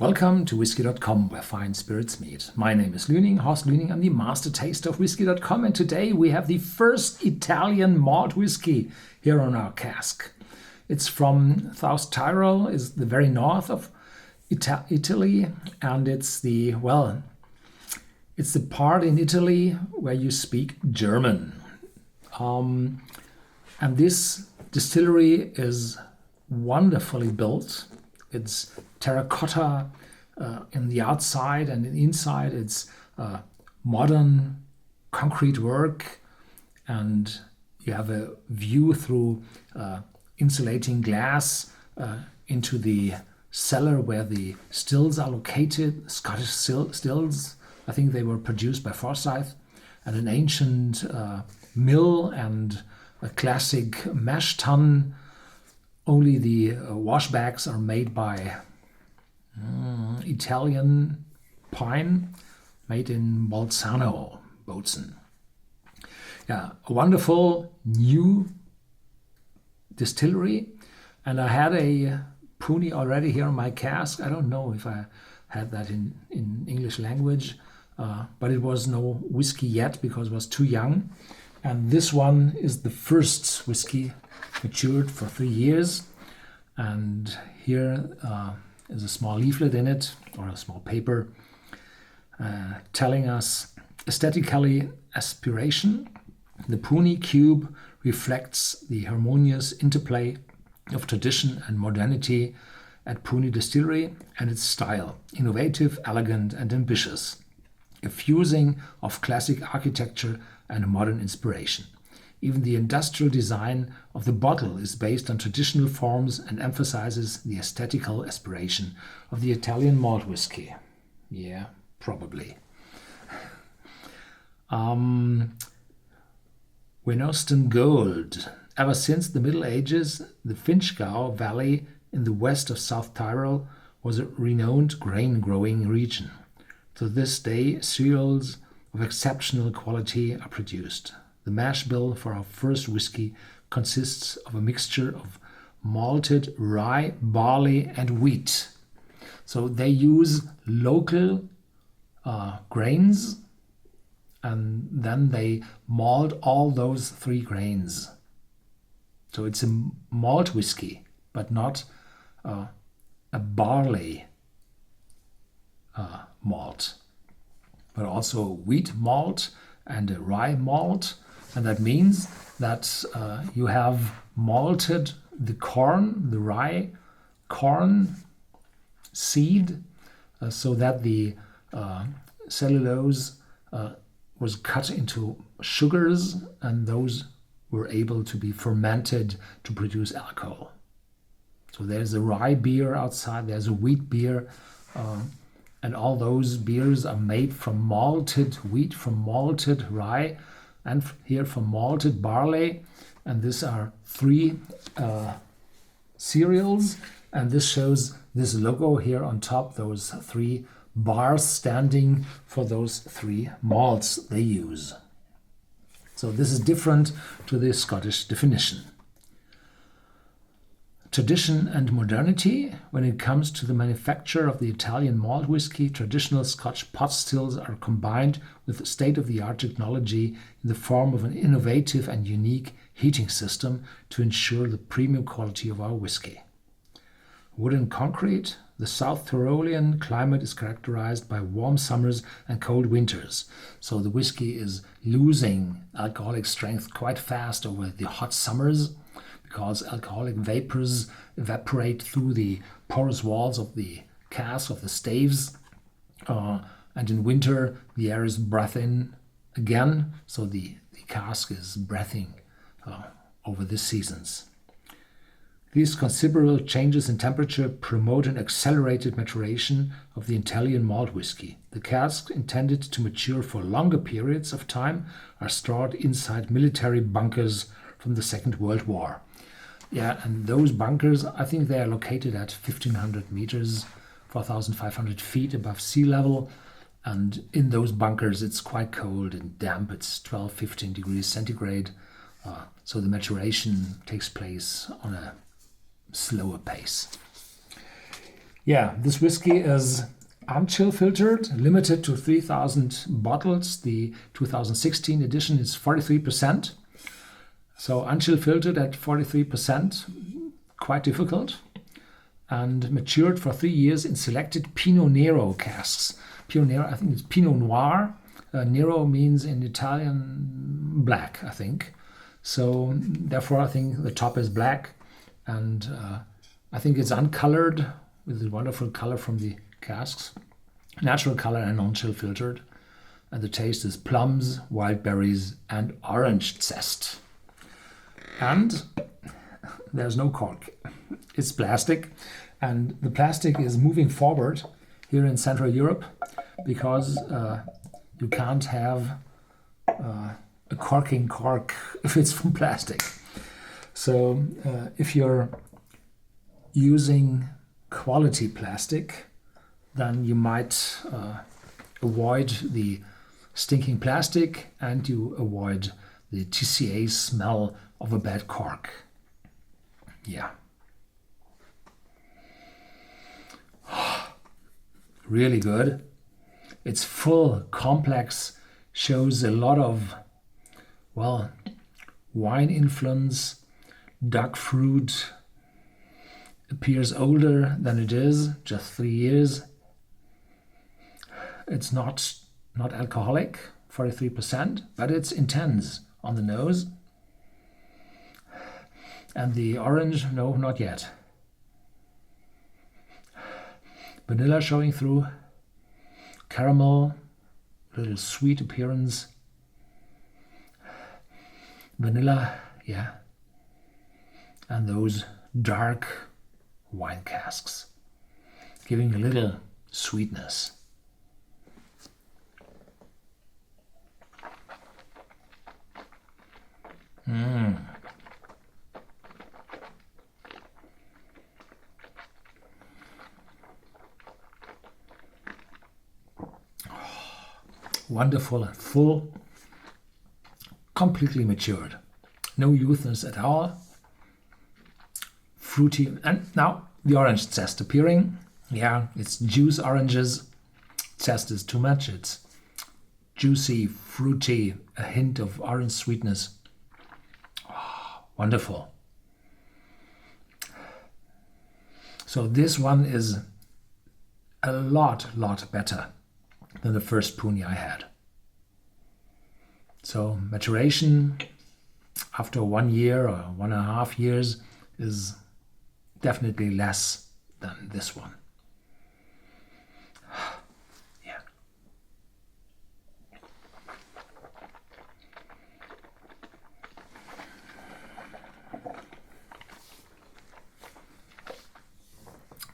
Welcome to Whisky.com, where fine spirits meet. My name is Horst Lüning. I'm the master taster of Whisky.com, and today we have the first Italian malt whiskey here on our cask. It's from South Tyrol, is the very north of Italy, and it's the part in Italy where you speak German. And this distillery is wonderfully built. It's terracotta in the outside, and in the inside it's modern concrete work, and you have a view through insulating glass into the cellar where the stills are located, Scottish stills. I think they were produced by Forsyth, and an ancient mill and a classic mash tun. Only the washbacks are made by Italian pine, made in Bolzano, Bozen. Yeah, a wonderful new distillery, and I had a Puni already here on my cask. I don't know if I had that in English language, but it was no whiskey yet because it was too young. And this one is the first whiskey matured for 3 years. And here is a small leaflet in it, or a small paper, telling us aesthetically aspiration. The Puni cube reflects the harmonious interplay of tradition and modernity at Puni Distillery and its style, innovative, elegant, and ambitious, a fusing of classic architecture and modern inspiration. Even the industrial design of the bottle is based on traditional forms and emphasizes the aesthetical aspiration of the Italian malt whiskey. Yeah, probably. Winoston Gold. Ever since the Middle Ages, the Finchgau Valley in the west of South Tyrol was a renowned grain-growing region. To this day, cereals of exceptional quality are produced. The mash bill for our first whiskey consists of a mixture of malted rye, barley, and wheat. So they use local grains, and then they malt all those 3 grains. So it's a malt whiskey, but not a barley malt, but also wheat malt and a rye malt. And that means that you have malted the corn, the rye corn seed, so that the cellulose was cut into sugars, and those were able to be fermented to produce alcohol. So there's a rye beer outside, there's a wheat beer, and all those beers are made from malted wheat, from malted rye, and here from malted barley. And these are 3 cereals, and this shows this logo here on top, those 3 bars standing for those 3 malts they use. So this is different to the Scottish definition. Tradition and modernity. When it comes to the manufacture of the Italian malt whiskey, traditional Scotch pot stills are combined with state-of-the-art technology in the form of an innovative and unique heating system to ensure the premium quality of our whiskey. Wood and concrete. The South Tyrolean climate is characterized by warm summers and cold winters, so the whiskey is losing alcoholic strength quite fast over the hot summers, because alcoholic vapors evaporate through the porous walls of the cask, of the staves, and in winter the air is breathed in again, so the cask is breathing over the seasons. These considerable changes in temperature promote an accelerated maturation of the Italian malt whiskey. The casks intended to mature for longer periods of time are stored inside military bunkers from the Second World War. Yeah, and those bunkers, I think they are located at 1,500 meters, 4,500 feet above sea level. And in those bunkers, it's quite cold and damp. It's 12, 15 degrees centigrade. So the maturation takes place on a slower pace. Yeah, this whiskey is unchill filtered, limited to 3,000 bottles. The 2016 edition is 43%. So unchill filtered at 43%, quite difficult. And matured for 3 years in selected Pinot Nero casks. Pinot Nero, I think it's Pinot Noir. Nero means in Italian black, I think. So therefore I think the top is black, and I think it's uncolored with the wonderful color from the casks. Natural color and non-chill filtered. And the taste is plums, wild berries and orange zest. And there's no cork. It's plastic, and the plastic is moving forward here in Central Europe because you can't have a corking cork if it's from plastic. So if you're using quality plastic, then you might avoid the stinking plastic, and you avoid the TCA smell of a bad cork. Yeah. Really good. It's full, complex, shows a lot of, well, wine influence, dark fruit, appears older than it is, just 3 years. It's not alcoholic, 43%, but it's intense on the nose. And the orange, no, not yet. Vanilla showing through, caramel, little sweet appearance. Vanilla, yeah. And those dark wine casks, giving a little sweetness. Wonderful and full, completely matured. No youthness at all. Fruity, and now the orange zest appearing. Yeah, it's juice oranges. Zest is too much. It's juicy, fruity, a hint of orange sweetness. Oh, wonderful. So this one is a lot better than the first Puni I had. So maturation after 1 year or 1.5 years is definitely less than this one. Yeah.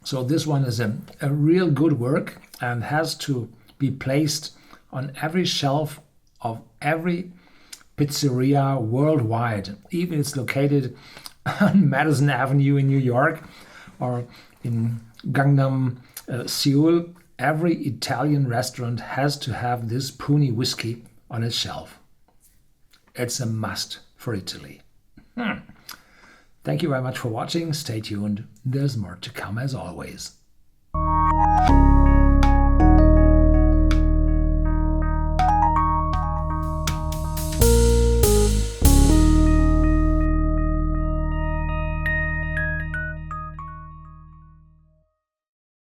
So this one is a real good work and has to be placed on every shelf of every pizzeria worldwide, even if it's located on Madison Avenue in New York or in Gangnam, Seoul. Every Italian restaurant has to have this Puni whiskey on its shelf. It's a must for Italy. Thank you very much for watching. Stay tuned. There's more to come as always.